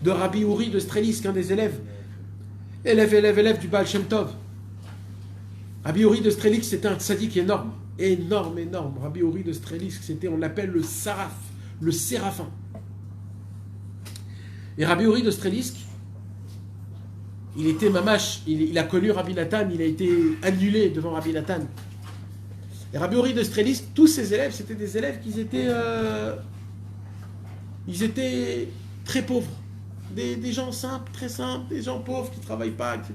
de Rabbi Uri de Strelisk, un des élève du Baal Shem Tov. Rabbi Uri de Strelisk, c'était un tzaddik énorme. Énorme. Rabbi Uri de Strelisk, on l'appelle le Saraf, le Séraphin. Et Rabbi Uri de Strelisk, il était mamash, il a connu Rabbi Nathan, il a été annulé devant Rabbi Nathan. Et Rabbi Uri de Strelisk, tous ses élèves, c'était des élèves qui étaient très pauvres. Des gens simples, très simples, des gens pauvres qui ne travaillent pas, etc.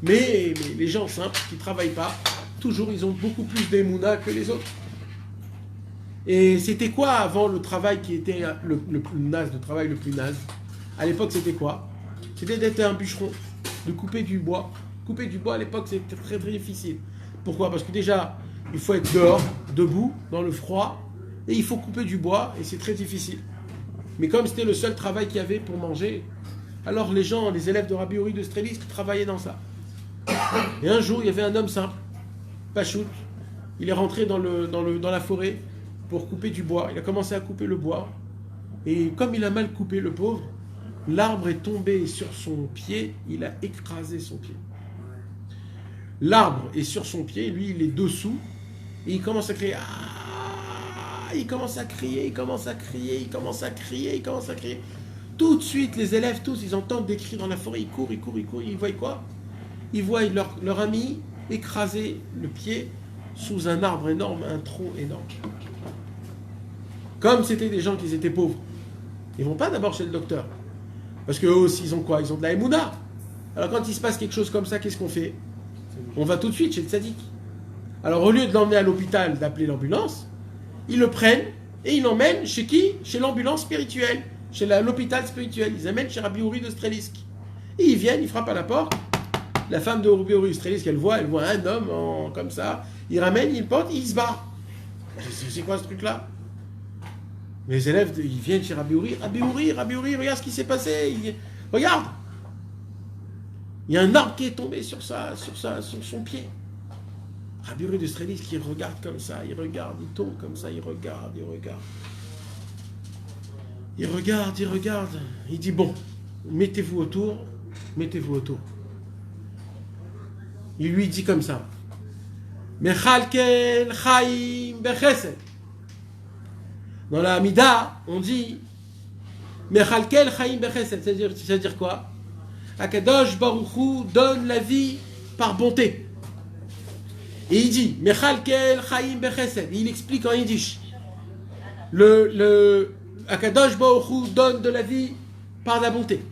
Mais les gens simples qui ne travaillent pas, toujours, ils ont beaucoup plus d'émouna que les autres. Et c'était quoi avant le travail qui était le plus naze, le travail le plus naze? À l'époque, c'était quoi? C'était d'être un bûcheron, de couper du bois. Couper du bois, à l'époque, c'était très très difficile. Pourquoi? Parce que déjà, il faut être dehors, debout, dans le froid, et il faut couper du bois, et c'est très difficile. Mais comme c'était le seul travail qu'il y avait pour manger, alors les élèves de Rabbi Uri de Strelisk travaillaient dans ça. Et un jour, il y avait un homme simple, Pachout, il est rentré dans la forêt pour couper du bois. Il a commencé à couper le bois, et comme il a mal coupé, le pauvre, l'arbre est tombé sur son pied, il a écrasé son pied. L'arbre est sur son pied, lui il est dessous, et il commence à crier. Il commence à crier. Tout de suite, les élèves, tous, ils entendent des cris dans la forêt, ils courent. Ils voient quoi? Ils voient leur ami écraser le pied sous un arbre énorme, un tronc énorme. Comme c'était des gens qui étaient pauvres, ils vont pas d'abord chez le docteur. Parce qu'eux aussi, ils ont quoi? Ils ont de la émouna. Alors quand il se passe quelque chose comme ça, qu'est-ce qu'on fait? On va tout de suite chez le tzaddik. Alors au lieu de l'emmener à l'hôpital, d'appeler l'ambulance, ils le prennent et ils l'emmènent chez qui? Chez l'ambulance spirituelle, chez l'hôpital spirituel. Ils amènent chez Rabbi Uri de Strelisk. Et ils viennent, ils frappent à la porte. La femme de Rabbi Uri de Strelisk, elle voit un homme comme ça. Il ramène, il porte, il se bat. C'est quoi ce truc-là? Les élèves, ils viennent chez Rabbi Uri, regarde ce qui s'est passé. Regarde. Il y a un arbre qui est tombé sur son pied. Rabbi Uri de Strelisk qui regarde comme ça, il tombe comme ça, il regarde. Il dit bon, mettez-vous autour. Il lui dit comme ça. Mechalkel chaim bechesed. Dans la Hamida, on dit Mechalkel chaim bechesed, c'est-à-dire quoi? Akadosh Baruch Hu donne la vie par bonté. Et il dit Mechalkel chaim bechesed. Il explique en yiddish. Le Akadosh Baruch Hu donne de la vie par la bonté.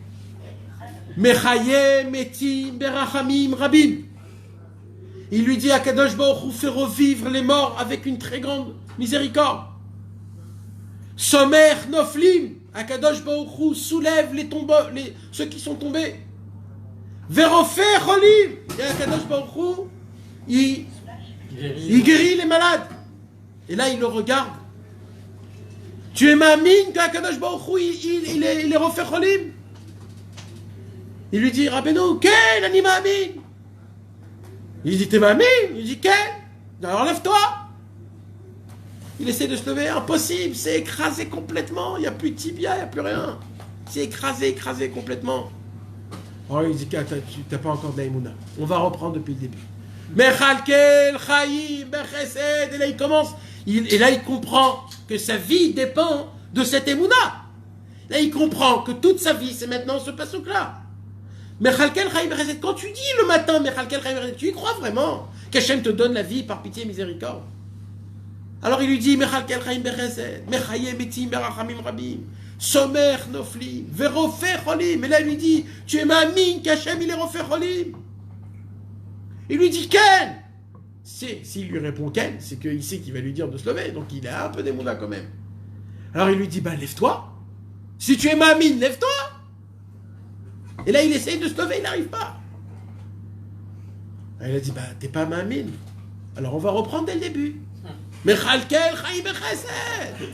Mechaye metim berachamim rabim. Il lui dit Akadosh Baruch Hu fait revivre les morts avec une très grande miséricorde. Somer noflim. Akadosh Baruch Hu soulève ceux qui sont tombés. Verofer cholim. Et Akadosh Baruch Hu il guérit les malades. Et là il le regarde. Tu es ma mine qu'Akadosh Baruch Hu il est refait cholim. Il lui dit Rabbeinu, quel anima amin? Il dit t'es ma mine? Il dit quel? Alors lève-toi. Il essaie de se lever, impossible, c'est écrasé complètement, il n'y a plus de tibia, il n'y a plus rien. C'est écrasé complètement. Alors il dit tu n'as pas encore de la émouna. On va reprendre depuis le début. Mechalkel chaim bechesed. Et là il commence, et là il comprend que sa vie dépend de cette émouna. Là il comprend que toute sa vie c'est maintenant ce passouk-là. Mechalkel chaim bechesed. Quand tu dis le matin Mechalkel chaim bechesed, tu y crois vraiment qu'Hachem te donne la vie par pitié et miséricorde? Alors il lui dit Mechalkel chaim bechesed, Mechaye metim berachamim rabim, Somer noflim, Verofer cholim. Et là il lui dit tu es ma mine qu'Hachem il est refer cholim. Il lui dit Ken. S'il lui répond Ken, c'est qu'il sait qu'il va lui dire de se lever, donc il a un peu d'émouna quand même. Alors il lui dit lève-toi. Si tu es ma mine, lève-toi. Et là il essaye de se lever, il n'arrive pas. Alors, il a dit t'es pas ma mine. Alors on va reprendre dès le début. Mechalkel chaim bechesed.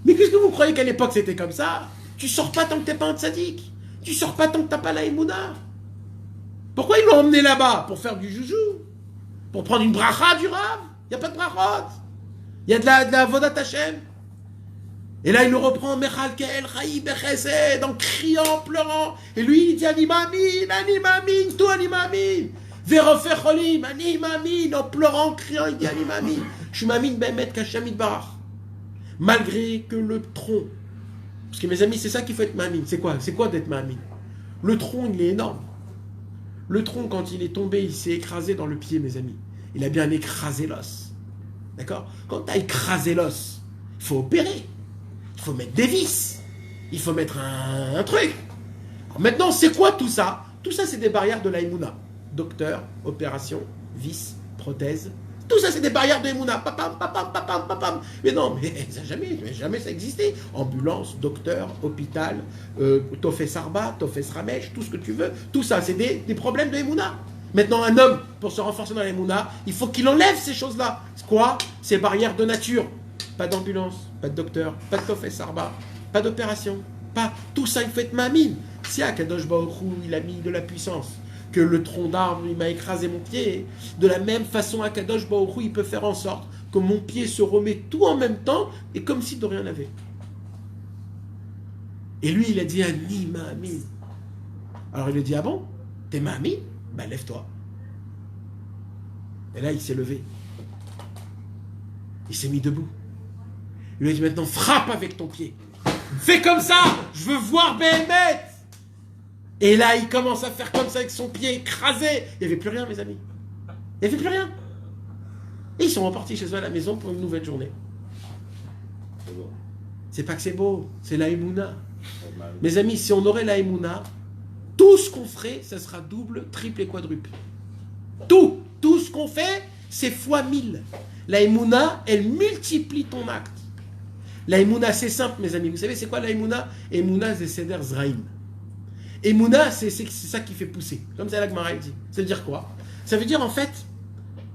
Mais qu'est-ce que vous croyez qu'à l'époque c'était comme ça? Tu sors pas tant que t'es pas un tzaddik. Tu sors pas tant que t'as pas la émouna. Pourquoi ils l'ont emmené là-bas? Pour faire du joujou? Pour prendre une bracha du Rav? Il n'y a pas de brachot. Il y a de la vodat Hashem. Et là, il le reprend, Mechal Kel, Chaï Bechesed, en criant, pleurant. Et lui, il dit, Ani Mamin, tout Ani Mamin. Verofer Cholim, Ani Mamin, en pleurant, en criant, il dit, Ani Mamin. Je suis Mamin Bemet Kachamid Barach. Malgré que le tronc, parce que mes amis, c'est ça qu'il faut être Mamin. C'est quoi d'être Mamin? Le tronc, il est énorme. Le tronc, quand il est tombé, il s'est écrasé dans le pied, mes amis. Il a bien écrasé l'os. D'accord? Quand tu as écrasé l'os, il faut opérer. Il faut mettre des vis. Il faut mettre un truc. Alors maintenant, c'est quoi tout ça? Tout ça, c'est des barrières de la Emouna. Docteur, opération, vis, prothèse. Tout ça, c'est des barrières de Emouna. Papam, papam, papam, papam. Mais non, mais jamais ça existait. Ambulance, docteur, hôpital, Tofes Arba, Tofes Ramesh, tout ce que tu veux. Tout ça, c'est des problèmes de Emouna. Maintenant, un homme, pour se renforcer dans l'Emouna, il faut qu'il enlève ces choses-là. C'est quoi? Ces barrières de nature. Pas d'ambulance, pas de docteur, pas de Tofes Arba, pas d'opération, pas... Tout ça, il faut être mamine. Si Akadosh Baruch Hu, il a mis de la puissance, que le tronc d'arbre, il m'a écrasé mon pied, de la même façon, Akadosh Baruch Hu, il peut faire en sorte que mon pied se remet tout en même temps, et comme si de rien n'avait. Et lui, il a dit, Ani mamine. Alors il a dit, ah bon? T'es mamine? Ben lève-toi. Et là, il s'est levé. Il s'est mis debout. Il lui a dit maintenant, frappe avec ton pied. Fais comme ça, je veux voir Béhémet. Et là, il commence à faire comme ça avec son pied écrasé. Il n'y avait plus rien, mes amis. Il n'y avait plus rien. Et ils sont repartis chez eux à la maison pour une nouvelle journée. C'est pas que c'est beau, c'est la Emouna. Mes amis, si on aurait la Emouna, tout ce qu'on ferait, ça sera double, triple et quadruple. Tout ce qu'on fait, c'est fois 1000. La Emouna, elle multiplie ton acte. La Emouna, c'est simple, mes amis. Vous savez, c'est quoi la Emouna? Emouna, c'est Seder Zraïm. Emouna, c'est ça qui fait pousser. Comme ça, la Gemara dit. Ça veut dire quoi? Ça veut dire, en fait,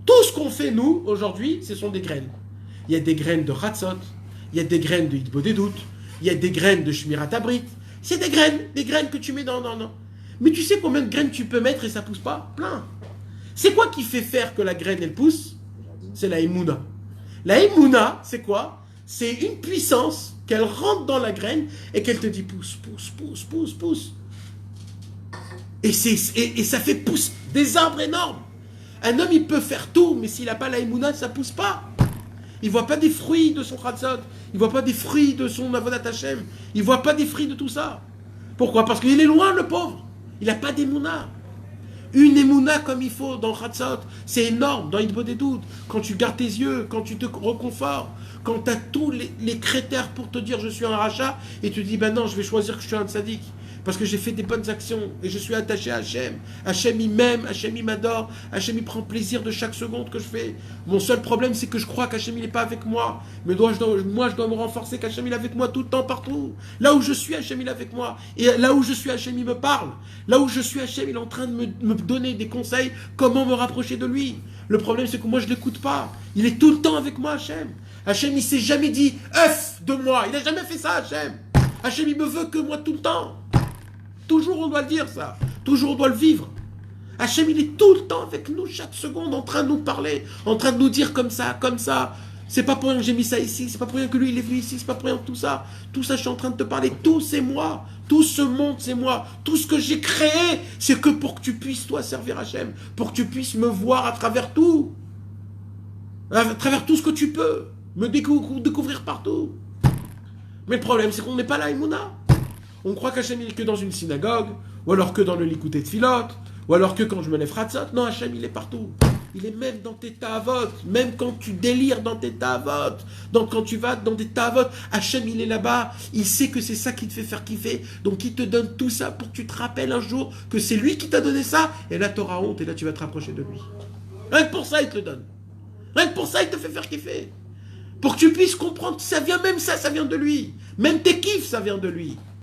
tout ce qu'on fait, nous, aujourd'hui, ce sont des graines. Il y a des graines de Hatzot, il y a des graines de Hitbodedut, il y a des graines de Shmirat Abrit. C'est des graines que tu mets dans... Mais tu sais combien de graines tu peux mettre et ça pousse pas? Plein. C'est quoi qui fait faire que la graine, elle pousse? C'est la Emouna. La Emouna, c'est quoi? C'est une puissance qu'elle rentre dans la graine et qu'elle te dit pousse, pousse, pousse, pousse, pousse. Et ça fait pousser des arbres énormes. Un homme, il peut faire tout, mais s'il n'a pas la Emouna, ça ne pousse pas. Il ne voit pas des fruits de son Chatzot. Il ne voit pas des fruits de son Avodat Hashem. Il ne voit pas des fruits de tout ça. Pourquoi? Parce qu'il est loin, le pauvre. Il n'a pas d'Emouna. Une Emouna comme il faut dans Chatzot, c'est énorme. Dans Hitbodedut, quand tu gardes tes yeux, quand tu te reconfortes, quand tu as tous les critères pour te dire je suis un rachat, et tu te dis ben non, je vais choisir que je suis un tzaddik. Parce que j'ai fait des bonnes actions et je suis attaché à Hachem. Hachem il m'aime, Hachem il m'adore, Hachem il prend plaisir de chaque seconde que je fais. Mon seul problème c'est que je crois qu'Hachem il n'est pas avec moi. Mais moi je dois me renforcer qu'Hachem il est avec moi tout le temps, partout. Là où je suis, Hachem il est avec moi. Et là où je suis, Hachem il me parle. Là où je suis, Hachem il est en train de me donner des conseils, comment me rapprocher de lui. Le problème c'est que moi je ne l'écoute pas. Il est tout le temps avec moi, Hachem. Hachem il s'est jamais dit œuf de moi. Il n'a jamais fait ça, Hachem. Hachem il me veut que moi tout le temps. Toujours on doit le dire ça. Toujours on doit le vivre. Hachem il est tout le temps avec nous, chaque seconde, en train de nous parler, en train de nous dire comme ça, comme ça. C'est pas pour rien que j'ai mis ça ici, c'est pas pour rien que lui il est venu ici, c'est pas pour rien que tout ça. Tout ça je suis en train de te parler, tout c'est moi. Tout ce monde c'est moi. Tout ce que j'ai créé, c'est que pour que tu puisses toi servir Hachem, pour que tu puisses me voir à travers tout. À travers tout ce que tu peux. Me découvrir partout. Mais le problème c'est qu'on n'est pas là, Emouna. On croit qu'Hachem il est que dans une synagogue, ou alors que dans le Likutei Tfilot, ou alors que quand je me lève Hatzot. Non, Hachem il est partout. Il est même dans tes ta'avot, même quand tu délires dans tes ta'avot, donc quand tu vas dans des ta'avot, Hachem il est là-bas, il sait que c'est ça qui te fait faire kiffer, donc il te donne tout ça pour que tu te rappelles un jour que c'est lui qui t'a donné ça, et là tu auras honte, et là tu vas te rapprocher de lui. Rien que pour ça il te le donne. Rien que pour ça il te fait faire kiffer. Pour que tu puisses comprendre que ça vient même ça vient de lui. Même tes kiffs, ça vient de lui.